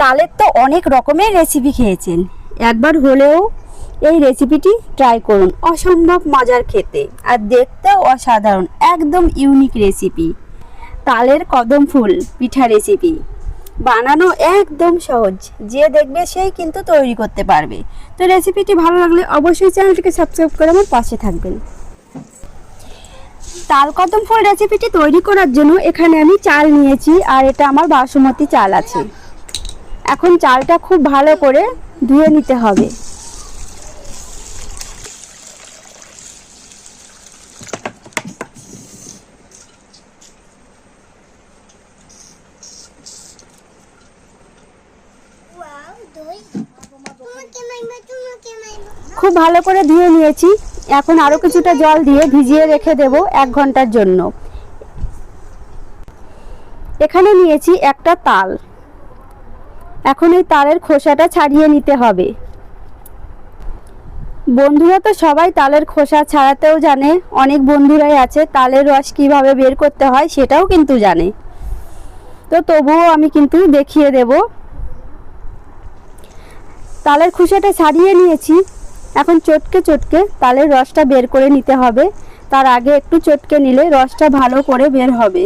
তালের তো অনেক রকমের রেসিপি খেয়েছেন, একবার হলেও এই রেসিপিটি ট্রাই করুন। অসম্ভব মজার খেতে আর দেখতেও অসাধারণ, একদম ইউনিক রেসিপি। তালের কদম ফুল পিঠা রেসিপি বানানো একদম সহজ, যে দেখবে সেই কিন্তু তৈরি করতে পারবে। তো রেসিপিটি ভালো লাগলে অবশ্যই চ্যানেলটিকে সাবস্ক্রাইব করে আমার পাশে থাকবেন। তাল কদম ফুল রেসিপিটি তৈরি করার জন্য এখানে আমি চাল নিয়েছি, আর এটা আমার বাসমতি চাল আছে। এখন চালটা খুব ভালো করে ধুয়ে নিতে হবে। খুব ভালো করে ধুয়ে নিয়েছি। এখন আরো কিছুটা জল দিয়ে ভিজিয়ে রেখে দেব 1 ঘন্টার জন্য। এখানে নিয়েছি একটা তাল। এখন এই তালের খোসাটা ছাড়িয়ে নিতে হবে। বন্ধুরা তো সবাই তালের খোসা ছাড়াতেও জানে, অনেক বন্ধুরাই আছে তালের রস কিভাবে বের করতে হয় সেটাও কিন্তু জানে। তো তবুও আমি কিন্তু দেখিয়ে দেব। তালের খোসাটা ছাড়িয়ে নিয়েছি। এখন চটকে চটকে তালের রসটা বের করে নিতে হবে। তার আগে একটু চটকে নিলে রসটা ভালো করে বের হবে।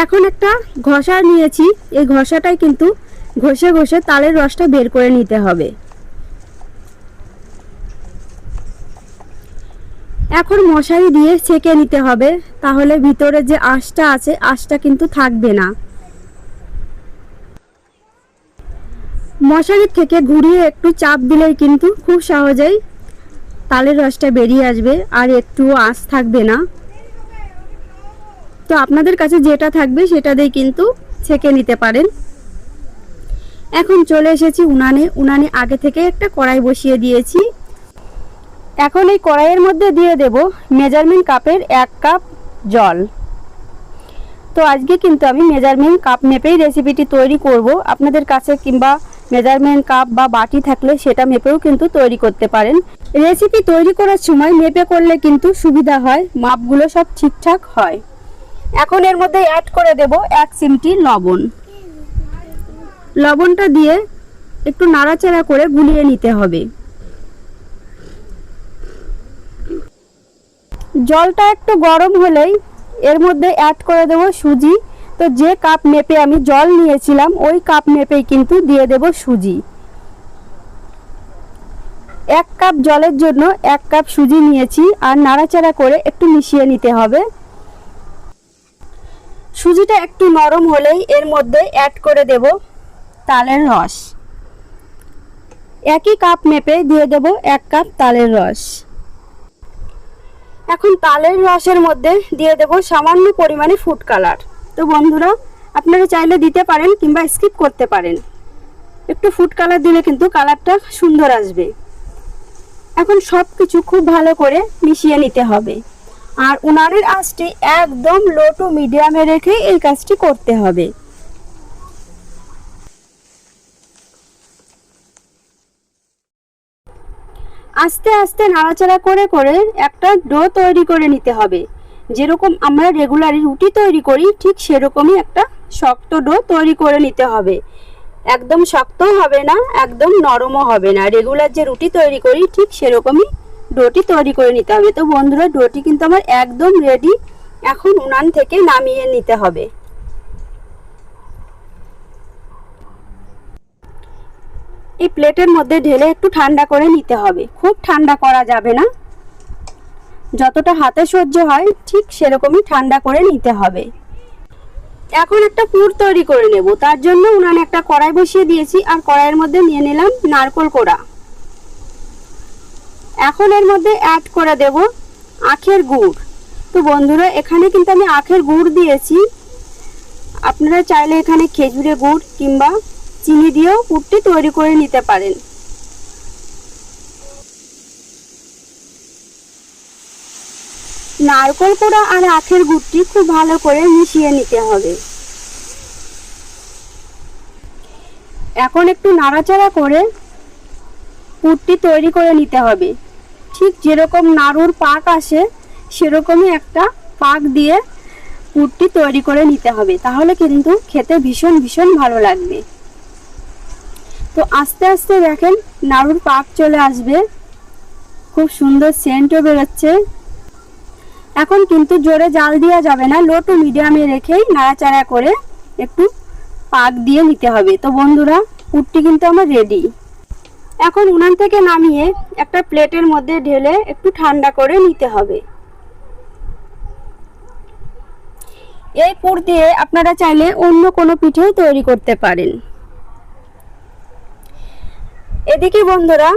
এখন একটা ঘষা নিয়েছি, এই ঘষাটাই কিন্তু ঘষে ঘষে তালের রসটা বের করে নিতে হবে। এখন মশারি দিয়ে ছেঁকে নিতে হবে, তাহলে ভিতরে যে আঁশটা আছে আঁশটা কিন্তু থাকবে না। মশারি থেকে ঘুরিয়ে একটু চাপ দিলেই কিন্তু খুব সহজেই তালের রসটা বেরিয়ে আসবে, আর একটু আঁশ থাকবে না। তো আপনাদের কাছে যেটা থাকবে সেটা দিয়ে কিন্তু ছেঁকে নিতে পারেন। এখন চলে এসেছি উনানে। উনানে আগে থেকে একটা কড়াই বসিয়ে দিয়েছি। এখন এই কড়াইয়ের মধ্যে দিয়ে দেব মেজারমেন্ট কাপের 1 কাপ জল। তো আজকে কিন্তু আমি মেজারমেন্ট কাপ মেপেই রেসিপিটি তৈরি করব। আপনাদের কাছে কিংবা মেজারমেন্ট কাপ বা বাটি থাকলে সেটা মেপেও কিন্তু তৈরি করতে পারেন। রেসিপি তৈরি করার সময় মেপে করলে কিন্তু সুবিধা হয়, মাপগুলো সব ঠিকঠাক হয়। এখন এর মধ্যে অ্যাড করে দেব 1 চিমটি লবণ। লবণটা দিয়ে একটু নাড়াচাড়া করে গুলিয়ে নিতে হবে। জলটা একটু গরম হলেই এর মধ্যে অ্যাড করে দেব সুজি। তো যে কাপ মেপে আমি জল নিয়েছিলাম ওই কাপ মেপেই কিন্তু দিয়ে দেব সুজি। 1 কাপ জলের জন্য 1 কাপ সুজি নিয়েছি, আর নাড়াচাড়া করে একটু মিশিয়ে নিতে হবে। সুজিটা একটু নরম হলেই এর মধ্যে অ্যাড করে দেব তালের রস। একই কাপ মেপে দিয়ে দেব 1 কাপ তালের রস। এখন তালের রসের মধ্যে দিয়ে দেব সামান্য পরিমাণে ফুড কালার। তো বন্ধুরা আপনারা চাইলে দিতে পারেন কিংবা স্কিপ করতে পারেন। একটু ফুড কালার দিলে কিন্তু কালারটা সুন্দর আসবে। এখন সব কিছু খুব ভালো করে মিশিয়ে নিতে হবে, আর উনানের আঁচটি একদম লো টু মিডিয়ামে রেখে এই কাজটি করতে হবে। আস্তে আস্তে নাড়াচাড়া করে করে একটা ডো তৈরি করে নিতে হবে। যেরকম আমরা রেগুলারই রুটি তৈরি করি ঠিক সেরকমই একটা শক্ত ডো তৈরি করে নিতে হবে। একদম শক্তও হবে না, একদম নরমও হবে না। রেগুলার যে রুটি তৈরি করি ঠিক সেরকমই ডোটি তৈরি করে নিতে হবে। তো বন্ধুরা ডোটি কিন্তু আমার একদম রেডি। এখন উনান থেকে নামিয়ে নিতে হবে। এই প্লেটের মধ্যে ঢেলে একটু ঠান্ডা করে নিতে হবে, খুব ঠান্ডা করা যাবে না। যতটা হাতে সহ্য হয় ঠিক সেরকমই ঠান্ডা করে নিতে হবে। এখন একটা পুর তৈরি করে নেব। তার জন্য উনানে একটা কড়াই বসিয়ে দিয়েছি, আর কড়াইয়ের মধ্যে নিয়ে নিলাম নারকেল কোড়া। এখন এর মধ্যে অ্যাড করে দেব আখের গুড়। তো বন্ধুরা এখানে কিন্তু আমি আখের গুড় দিয়েছি, আপনারা চাইলে এখানে খেজুরের গুড় কিংবা চিনি দিয়েও পুরটি তৈরি করে নিতে পারেন। নারকেল কোড়া আর আখের গুড়টি খুব ভালো করে মিশিয়ে নিতে হবে। এখন একটু নাড়াচাড়া করে পুরটি তৈরি করে নিতে হবে। ঠিক যেরকম নাড়ুর পাক আসে সেরকমই একটা পাক দিয়ে পুরটি তৈরি করে নিতে হবে, তাহলে কিন্তু খেতে ভীষণ ভীষণ ভালো লাগবে। তো আস্তে আস্তে দেখেন নাড়ুর পাক চলে আসবে, খুব সুন্দর সেন্টও বেরোচ্ছে। এখন কিন্তু জোরে জাল দেওয়া যাবে না, লো টু মিডিয়ামে রেখেই নাড়াচাড়া করে একটু পাক দিয়ে নিতে হবে। তো বন্ধুরা, পুরটি কিন্তু আমার রেডি। এখন উনান থেকে নামিয়ে একটা প্লেটের মধ্যে ঢেলে একটু ঠান্ডা করে নিতে হবে। এই পুর দিয়ে আপনারা চাইলে অন্য কোনো পিঠেও তৈরি করতে পারেন। এদিকে বন্ধুরা,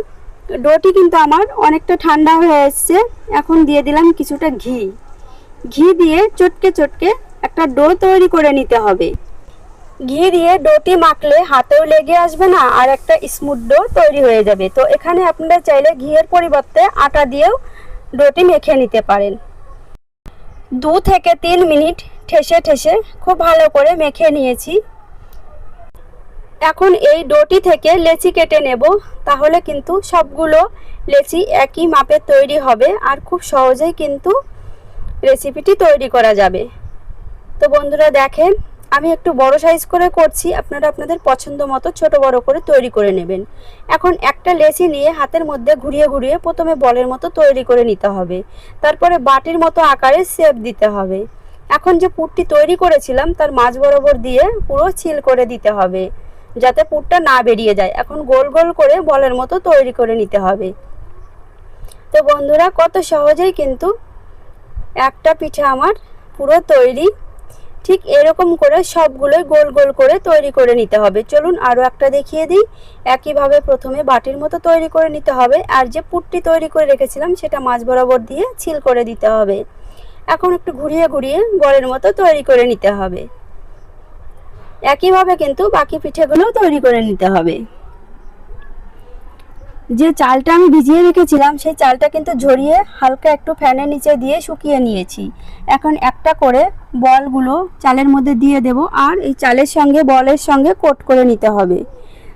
ডোটি কিন্তু আমার অনেকটা ঠান্ডা হয়ে এসছে। এখন দিয়ে দিলাম কিছুটা ঘি দিয়ে চটকে চটকে একটা ডো তৈরি করে নিতে হবে। ঘি দিয়ে ডোটি মাখলে হাতেও লেগে আসবে না, আর একটা স্মুথ ডো তৈরি হয়ে যাবে। তো এখানে আপনারা চাইলে ঘিয়ের পরিবর্তে আটা দিয়েও ডোটি মেখে নিতে পারেন। 2 থেকে 3 মিনিট ঠেসে ঠেসে খুব ভালো করে মেখে নিয়েছি। এখন এই ডোটি থেকে লেচি কেটে নেব, তাহলে কিন্তু সবগুলো লেচি একই মাপের তৈরি হবে আর খুব সহজেই কিন্তু রেসিপিটি তৈরি করা যাবে। তো বন্ধুরা দেখেন, আমি একটু বড় সাইজ করে করছি, আপনারা আপনাদের পছন্দ মতো ছোট বড় করে তৈরি করে নেবেন। এখন একটা লেচি নিয়ে হাতের মধ্যে ঘুরিয়ে ঘুরিয়ে প্রথমে বলের মতো তৈরি করে নিতে হবে, তারপরে বাটির মতো আকারে শেপ দিতে হবে। এখন যে পুরটি তৈরি করেছিলাম তার মাঝ বরাবর দিয়ে পুরো সিল করে দিতে হবে, যাতে পুরটা না বেরিয়ে যায়। এখন গোল গোল করে বলের মতো তৈরি করে নিতে হবে। তো বন্ধুরা, কত সহজেই কিন্তু একটা পিঠা আমার পুরো তৈরি। ঠিক এরকম করে সবগুলোই গোল গোল করে তৈরি করে নিতে হবে। চলুন আরও একটা দেখিয়ে দিই। একইভাবে প্রথমে বাটির মতো তৈরি করে নিতে হবে, আর যে পুরটি তৈরি করে রেখেছিলাম সেটা মাঝ বরাবর দিয়ে সিল করে দিতে হবে। এখন একটু ঘুরিয়ে ঘুরিয়ে বলের মতো তৈরি করে নিতে হবে। একইভাবে কিন্তু বাকি পিঠেগুলোও তৈরি করে নিতে হবে। যে চালটা আমি ভিজিয়ে রেখেছিলাম সেই চালটা কিন্তু ঝরিয়ে হালকা একটু ফ্যানের নিচে দিয়ে শুকিয়ে নিয়েছি। এখন একটা করে বলগুলো চালের মধ্যে দিয়ে দেব, আর এই চালের সঙ্গে বলের সঙ্গে কোট করে নিতে হবে।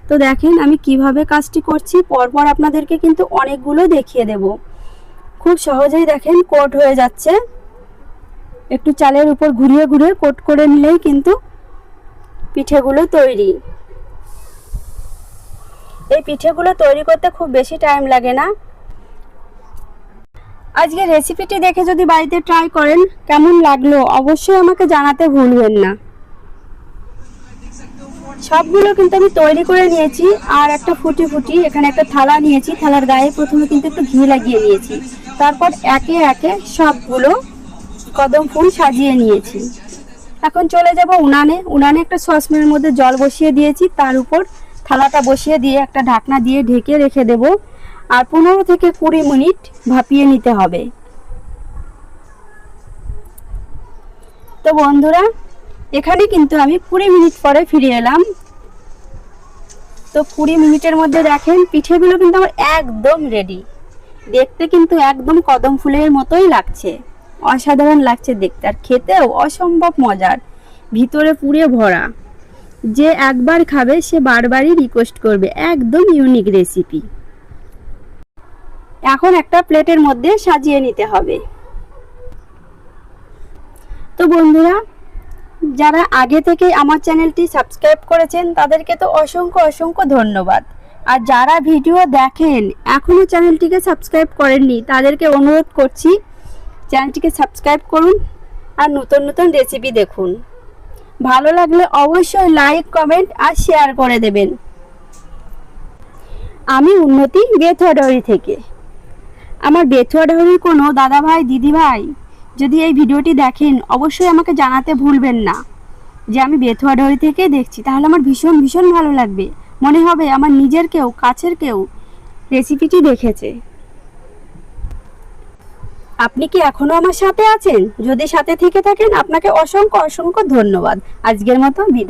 তো দেখেন আমি কিভাবে কাজটি করছি, পরপর আপনাদেরকে কিন্তু অনেকগুলো দেখিয়ে দেব। খুব সহজেই দেখেন কোট হয়ে যাচ্ছে। একটু চালের উপর ঘুরিয়ে ঘুরিয়ে কোট করে নিলেই কিন্তু পিঠেগুলো তৈরি। এই পিঠেগুলো তৈরি করতে খুব বেশি টাইম লাগে না। আজকে রেসিপিটি দেখে যদি বাড়িতে ট্রাই করেন, কেমন লাগলো অবশ্যই আমাকে জানাতে ভুলবেন না। সবগুলো কিন্তু আমি তৈরি করে নিয়েছি। আর একটা ফুটি এখানে একটা থালা নিয়েছি, থালার গায়ে প্রথমে কিন্তু একটু ঘি লাগিয়ে নিয়েছি, তারপর একে একে সবগুলো কদম ফুল সাজিয়ে নিয়েছি। এখন চলে যাব উনানে একটা সসপ্যানের মধ্যে জল বসিয়ে দিয়েছি, তার উপর থালাটা বসিয়ে দিয়ে একটা ঢাকনা দিয়ে ঢেকে রেখে দেব, আর 15 থেকে 20 মিনিট ভাপিয়ে নিতে হবে। তো বন্ধুরা, এখানে কিন্তু আমি 20 মিনিট পরে ফিরে এলাম। তো 20 মিনিটের মধ্যে দেখেন পিঠেগুলো কিন্তু আমার একদম রেডি। দেখতে কিন্তু একদম কদম ফুলের মতোই লাগছে, অসাধারণ লাগছে দেখতে, আর খেতেও অসম্ভব মজার, ভিতরে পুরে ভরা। যে একবার খাবে সে বারবারই রিকোয়েস্ট করবে। একদম ইউনিক রেসিপি। এখন একটা প্লেটের মধ্যে সাজিয়ে নিতে হবে। তো বন্ধুরা, যারা আগে থেকে আমার চ্যানেলটি সাবস্ক্রাইব করেছেন তাদেরকে তো অসংখ্য অসংখ্য ধন্যবাদ। আর যারা ভিডিও দেখেন এখনও চ্যানেলটিকে সাবস্ক্রাইব করেননি, তাদেরকে অনুরোধ করছি চ্যানেলটিকে সাবস্ক্রাইব করুন আর নতুন নতুন রেসিপি দেখুন। ভালো লাগলে অবশ্যই লাইক, কমেন্ট আর শেয়ার করে দেবেন। আমি উন্নতি বেথুয়া ডেয়ারি থেকে। আমার বেথুয়া ডেয়ারির কোনো দাদাভাই দিদিভাই যদি এই ভিডিওটি দেখেন, অবশ্যই আমাকে জানাতে ভুলবেন না যে আমি বেথুয়া ডেয়ারি থেকে দেখছি। তাহলে আমার ভীষণ ভীষণ ভালো লাগবে, মনে হবে আমার নিজের কেউ, কাছের কেউ রেসিপিটি দেখেছে। আপনি কি এখনো আমার সাথে আছেন? যদি সাথে থেকে থাকেন আপনাকে অসংখ্য অসংখ্য ধন্যবাদ। আজকের মতো বিদায়।